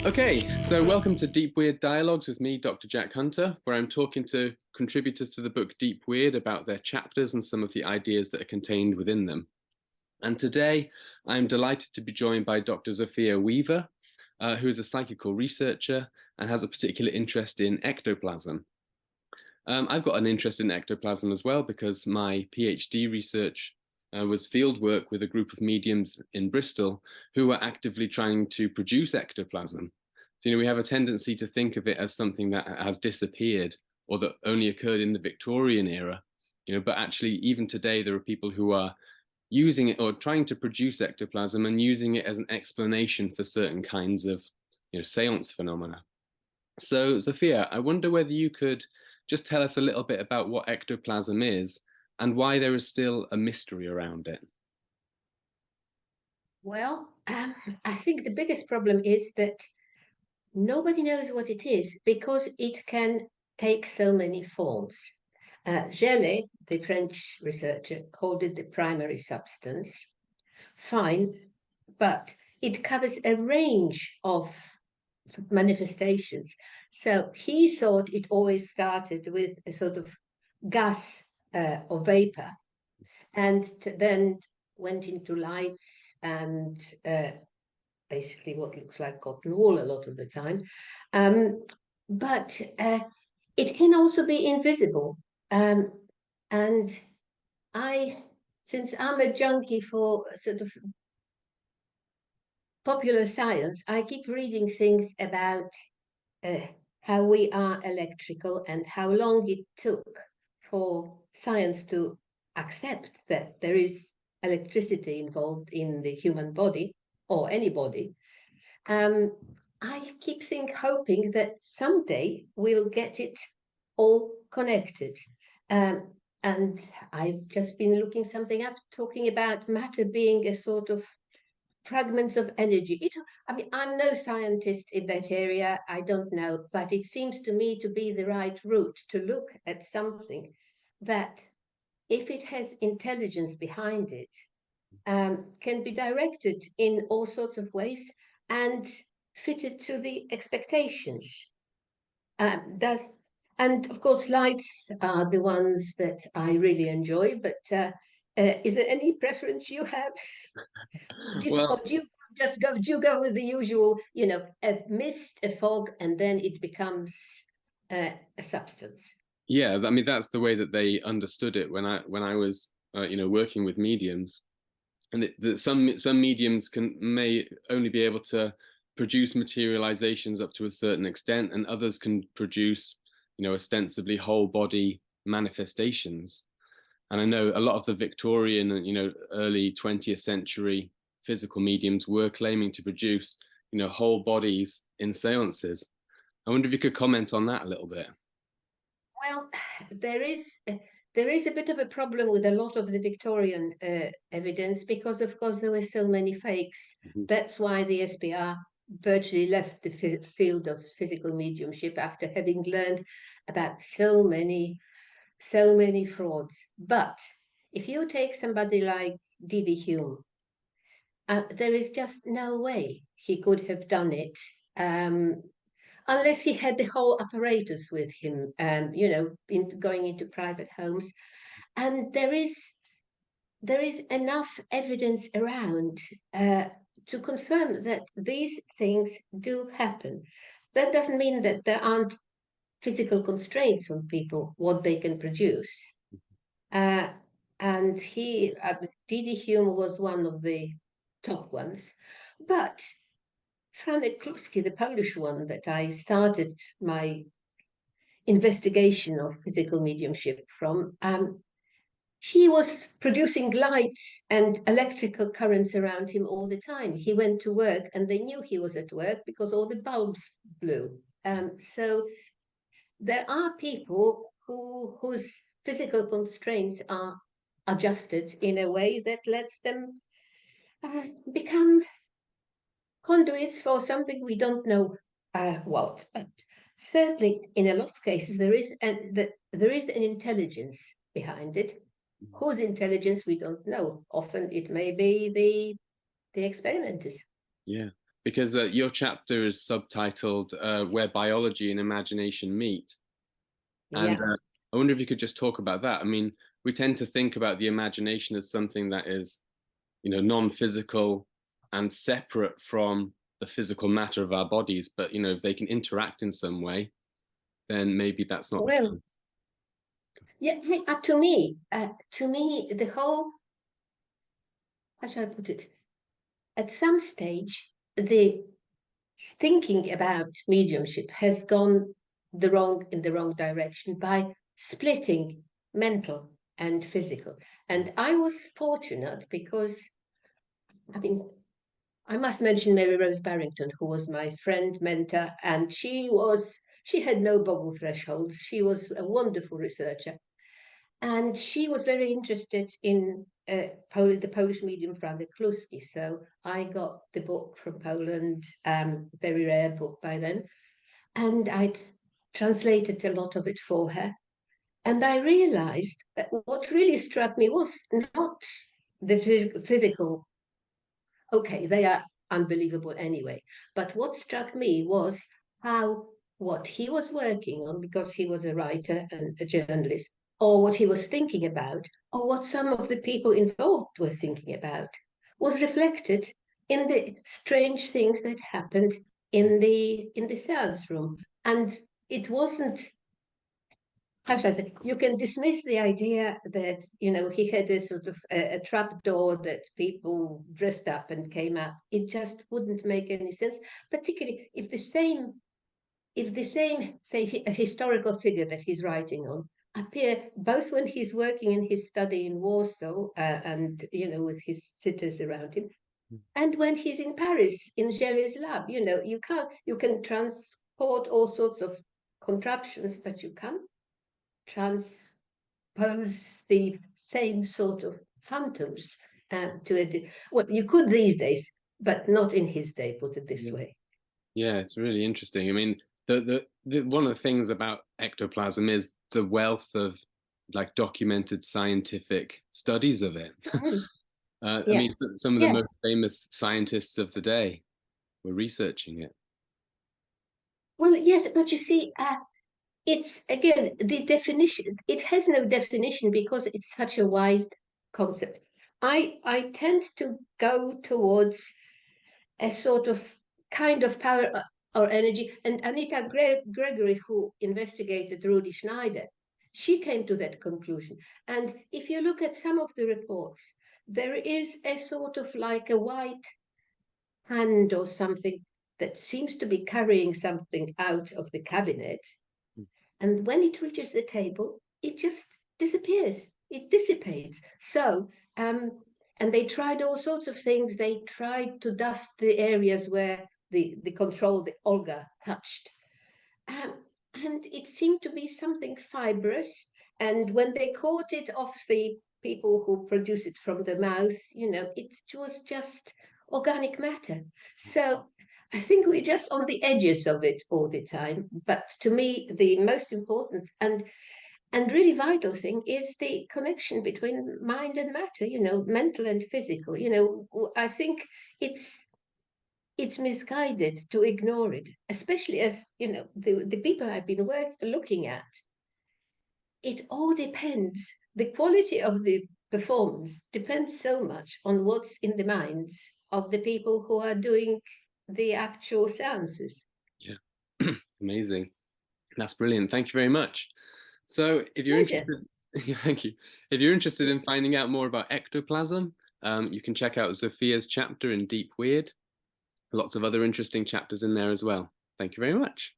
Okay, so welcome to Deep Weird Dialogues with me, Dr. Jack Hunter, where I'm talking to contributors to the book Deep Weird about their chapters and some of the ideas that are contained within them. And today, I'm delighted to be joined by Dr. Zofia Weaver, who is a psychical researcher and has a particular interest in ectoplasm. I've got an interest in ectoplasm as well because my PhD research was field work with a group of mediums in Bristol who were actively trying to produce ectoplasm. So, we have a tendency to think of it as something that has disappeared or that only occurred in the Victorian era, but actually even today there are people who are using it or trying to produce ectoplasm and using it as an explanation for certain kinds of, seance phenomena. So, Zofia, I wonder whether you could just tell us a little bit about what ectoplasm is and why there is still a mystery around it. Well, I think the biggest problem is that nobody knows what it is because it can take so many forms. Genet, the French researcher, called it the primary substance. Fine, but it covers a range of manifestations. So he thought it always started with a sort of gas or vapor, and then went into lights and basically what looks like cotton wool a lot of the time. But it can also be invisible. And since I'm a junkie for sort of popular science, I keep reading things about how we are electrical and how long it took for science to accept that there is electricity involved in the human body or any body. I keep hoping that someday we'll get it all connected. And I've just been looking something up, talking about matter being a sort of fragments of energy. I'm no scientist in that area, I don't know, but it seems to me to be the right route to look at something that, if it has intelligence behind it, can be directed in all sorts of ways and fitted to the expectations. And of course, lights are the ones that I really enjoy, but is there any preference you have? Or do you go with the usual, a mist, a fog, and then it becomes a substance? Yeah, I mean that's the way that they understood it when I was working with mediums, and that some mediums may only be able to produce materializations up to a certain extent, and others can produce ostensibly whole body manifestations. And I know a lot of the Victorian and early 20th century physical mediums were claiming to produce whole bodies in seances. I wonder if you could comment on that a little bit. Well, there is a bit of a problem with a lot of the Victorian evidence because, of course, there were so many fakes. Mm-hmm. That's why the SPR virtually left the field of physical mediumship after having learned about so many frauds. But if you take somebody like D.D. Hume, there is just no way he could have done it. Unless he had the whole apparatus with him, going into private homes. And there is enough evidence around to confirm that these things do happen. That doesn't mean that there aren't physical constraints on people, what they can produce. And D.D. Hume was one of the top ones. But Franek Kluski, the Polish one that I started my investigation of physical mediumship from, he was producing lights and electrical currents around him all the time. He went to work and they knew he was at work because all the bulbs blew. So there are people whose physical constraints are adjusted in a way that lets them become conduits for something we don't know what. But certainly, in a lot of cases, there is an intelligence behind it. Whose intelligence we don't know. Often it may be the experimenters. Yeah, because your chapter is subtitled Where Biology and Imagination Meet. And Yeah. I wonder if you could just talk about that. I mean, we tend to think about the imagination as something that is, non-physical and separate from the physical matter of our bodies. But, if they can interact in some way, then maybe that's not the Well, case. yeah, hey, to me, the whole, how shall I put it? At some stage, the thinking about mediumship has gone in the wrong direction by splitting mental and physical. And I was fortunate because, I mean, I must mention Mary Rose Barrington, who was my friend, mentor, and she had no boggle thresholds. She was a wonderful researcher. And she was very interested in the Polish medium Frane Kluski. So I got the book from Poland, very rare book by then, and I'd translated a lot of it for her. And I realized that what really struck me was not the physical, okay, they are unbelievable anyway, but what struck me was how what he was working on, because he was a writer and a journalist, or what he was thinking about, or what some of the people involved were thinking about, was reflected in the strange things that happened in the seance room. And it wasn't, how should I say, you can dismiss the idea that, he had a sort of a trap door that people dressed up and came up. It just wouldn't make any sense, particularly if the same, say, a historical figure that he's writing on appear both when he's working in his study in Warsaw and, with his sitters around him, and when he's in Paris in Geller's lab. You can transport all sorts of contraptions, but you can't transpose the same sort of phantoms well, you could these days, but not in his day, put it this Yeah. way. Yeah, it's really interesting. I mean, the one of the things about ectoplasm is the wealth of like documented scientific studies of it. Mm, I yeah, mean, some of the yeah. most famous scientists of the day were researching it. Well, yes, but you see, it's again the definition. It has no definition because it's such a wide concept. I tend to go towards a sort of kind of power or energy. And Anita Gregory, who investigated Rudi Schneider, she came to that conclusion. And if you look at some of the reports, there is a sort of like a white hand or something that seems to be carrying something out of the cabinet. And when it reaches the table, it just disappears. It dissipates. So, and they tried all sorts of things. They tried to dust the areas where the control, the Olga, touched. Um, and it seemed to be something fibrous. And when they caught it off the people who produce it from the mouth, it was just organic matter. So I think we're just on the edges of it all the time. But to me, the most important and really vital thing is the connection between mind and matter, mental and physical. I think it's misguided to ignore it, especially as, the people I've been looking at. It all depends. The quality of the performance depends so much on what's in the minds of the people who are doing the actual seances. Yeah, amazing. That's brilliant. Thank you very much. So, if you're Pleasure. interested, yeah, thank you. If you're interested in finding out more about ectoplasm, you can check out Zofia's chapter in Deep Weird. Lots of other interesting chapters in there as well. Thank you very much.